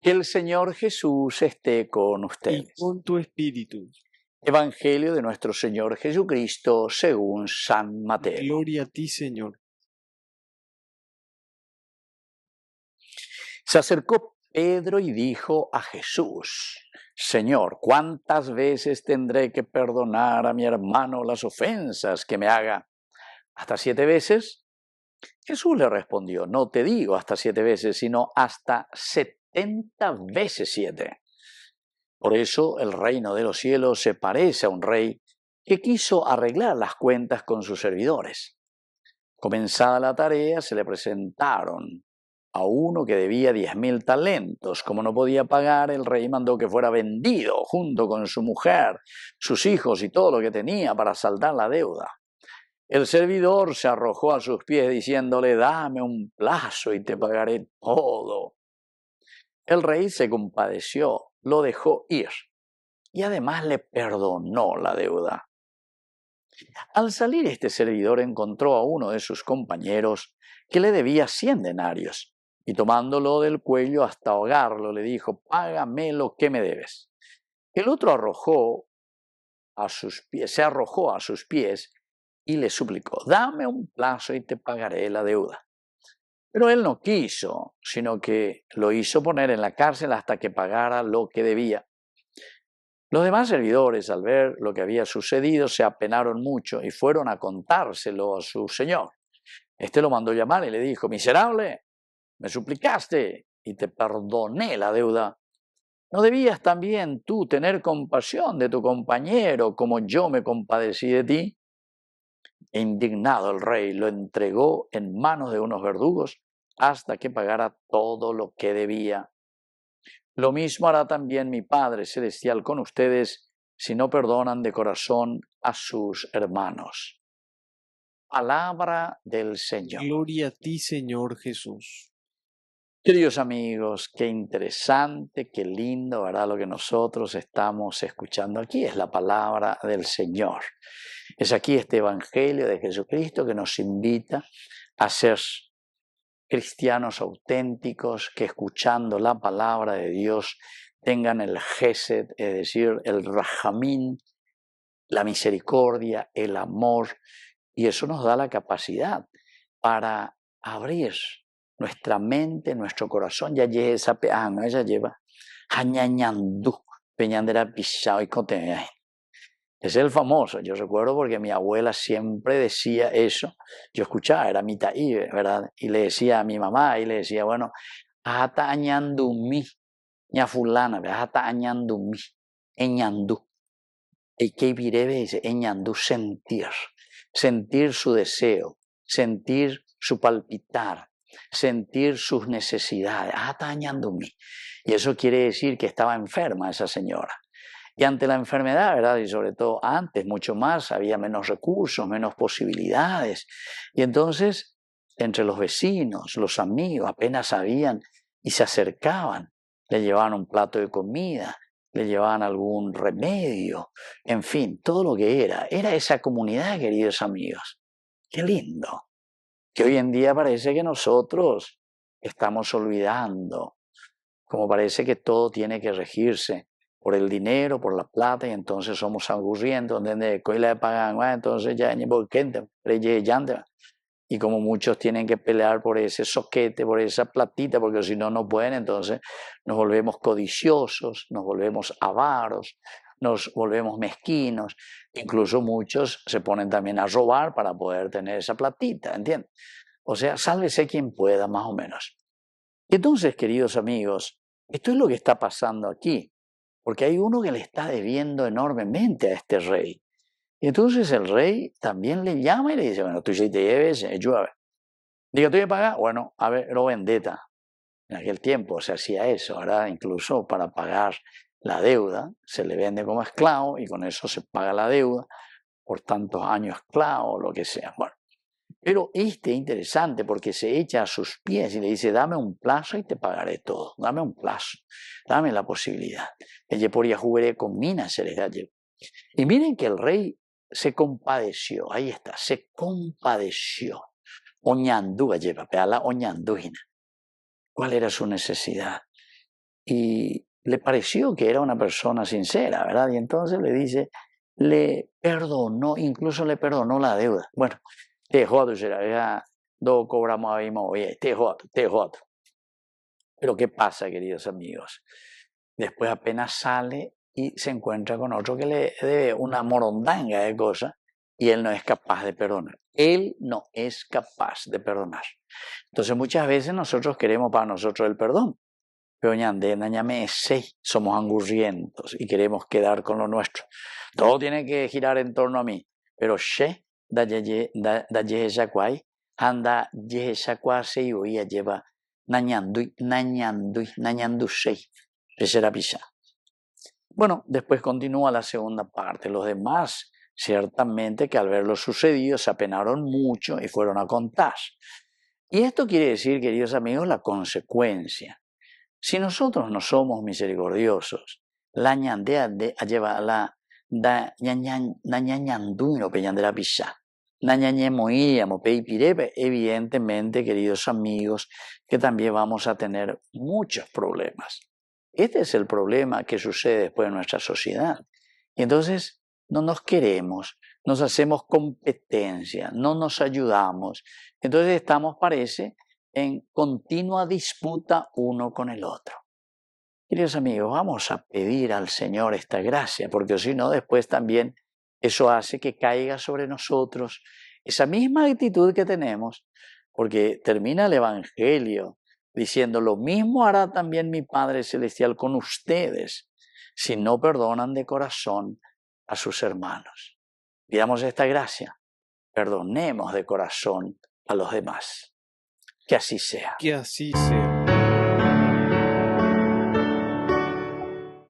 Que el Señor Jesús esté con y ustedes. con tu espíritu. Evangelio de nuestro Señor Jesucristo según San Mateo. Gloria a ti, Señor. Se acercó Pedro y dijo a Jesús: Señor, ¿cuántas veces tendré que perdonar a mi hermano las ofensas que me haga? ¿Hasta 7 veces? Jesús le respondió: no te digo hasta 7 veces, sino hasta 70 veces 7. Por eso el reino de los cielos se parece a un rey que quiso arreglar las cuentas con sus servidores. Comenzada la tarea, se le presentaron a uno que debía 10.000 talentos. Como no podía pagar, el rey mandó que fuera vendido junto con su mujer, sus hijos y todo lo que tenía para saldar la deuda. El servidor se arrojó a sus pies diciéndole: dame un plazo y te pagaré todo. El rey se compadeció, lo dejó ir y además le perdonó la deuda. Al salir este servidor encontró a uno de sus compañeros que le debía 100 denarios y tomándolo del cuello hasta ahogarlo le dijo: págame lo que me debes. El otro se arrojó a sus pies y le suplicó: dame un plazo y te pagaré la deuda. Pero él no quiso, sino que lo hizo poner en la cárcel hasta que pagara lo que debía. Los demás servidores, al ver lo que había sucedido, se apenaron mucho y fueron a contárselo a su señor. Este lo mandó llamar y le dijo: miserable, me suplicaste y te perdoné la deuda. ¿No debías también tú tener compasión de tu compañero como yo me compadecí de ti? Indignado el rey lo entregó en manos de unos verdugos hasta que pagara todo lo que debía. Lo mismo hará también mi Padre Celestial con ustedes si no perdonan de corazón a sus hermanos. Palabra del Señor. Gloria a ti, Señor Jesús. Queridos amigos, qué interesante, qué lindo, ¿verdad? Lo que nosotros estamos escuchando aquí es la palabra del Señor. Es aquí este Evangelio de Jesucristo que nos invita a ser cristianos auténticos que escuchando la palabra de Dios tengan el Gesed, es decir, el Rajamín, la misericordia, el amor, y eso nos da la capacidad para abrir nuestra mente, nuestro corazón. Ya lleva esa no, ella lleva hañañandú, peñandera pisao y cote. Es el famoso, yo recuerdo porque mi abuela siempre decía eso, yo escuchaba, era mi taí, ¿verdad? Y le decía a mi mamá, y le decía, bueno, ajata añandumí, ña fulana, ajata añandumí, eñandú. Y que virebe dice, eñandú, sentir su deseo, sentir su palpitar, sentir sus necesidades, ajata añandumí. Y eso quiere decir que estaba enferma esa señora. Y ante la enfermedad, ¿verdad? Y sobre todo antes, mucho más, había menos recursos, menos posibilidades. Y entonces, entre los vecinos, los amigos, apenas sabían y se acercaban, le llevaban un plato de comida, le llevaban algún remedio, en fin, todo lo que era. Era esa comunidad, queridos amigos. Qué lindo. Que hoy en día parece que nosotros estamos olvidando, como parece que todo tiene que regirse por el dinero, por la plata, y entonces somos aburriendo, ¿entendés? Entonces ya y como muchos tienen que pelear por ese soquete, por esa platita, porque si no, no pueden, entonces nos volvemos codiciosos, nos volvemos avaros, nos volvemos mezquinos, incluso muchos se ponen también a robar para poder tener esa platita, ¿entiendes? O sea, sálvese quien pueda, más o menos. Y entonces, queridos amigos, esto es lo que está pasando aquí, porque hay uno que le está debiendo enormemente a este rey. Y entonces el rey también le llama y le dice, bueno, tú si te debes, llueve. Diga, ¿tú me pagas? Bueno, a ver, lo vendetta. En aquel tiempo se hacía eso, ¿verdad? Incluso para pagar la deuda, se le vende como esclavo y con eso se paga la deuda por tantos años esclavo o lo que sea. Bueno, pero este es interesante porque se echa a sus pies y le dice, dame un plazo y te pagaré todo, dame un plazo, dame la posibilidad. Ella podría jugar con minas, se les da. Y miren que el rey se compadeció, ahí está, se compadeció. Oñandú, lleva, la oñandúina. ¿Cuál era su necesidad? y le pareció que era una persona sincera, ¿verdad? Y entonces le dice, le perdonó, incluso le perdonó la deuda. Bueno, te jodo, será, dos cobramos ahí, oye, te jodo. Pero ¿qué pasa, queridos amigos? Después apenas sale y se encuentra con otro que le debe una morondanga de cosas y él no es capaz de perdonar. Él no es capaz de perdonar. Entonces muchas veces nosotros queremos para nosotros el perdón. Pero somos angurrientos y queremos quedar con lo nuestro. Todo tiene que girar en torno a mí. Pero da anda se lleva Bueno, después continúa la segunda parte. Los demás, ciertamente que al ver lo sucedido, se apenaron mucho y fueron a contar. Y esto quiere decir, queridos amigos, la consecuencia. Si nosotros no somos misericordiosos, la ñandea de lleva la da ñañanduino peñandera pisá. Evidentemente, queridos amigos, que también vamos a tener muchos problemas. Este es el problema que sucede después en nuestra sociedad. Y entonces no nos queremos, nos hacemos competencia, no nos ayudamos. Entonces estamos, parece, en continua disputa uno con el otro. Queridos amigos, vamos a pedir al Señor esta gracia, porque si no, después también eso hace que caiga sobre nosotros esa misma actitud que tenemos, porque termina el Evangelio diciendo, lo mismo hará también mi Padre Celestial con ustedes, si no perdonan de corazón a sus hermanos. Pidamos esta gracia, perdonemos de corazón a los demás. Que así sea. Que así sea.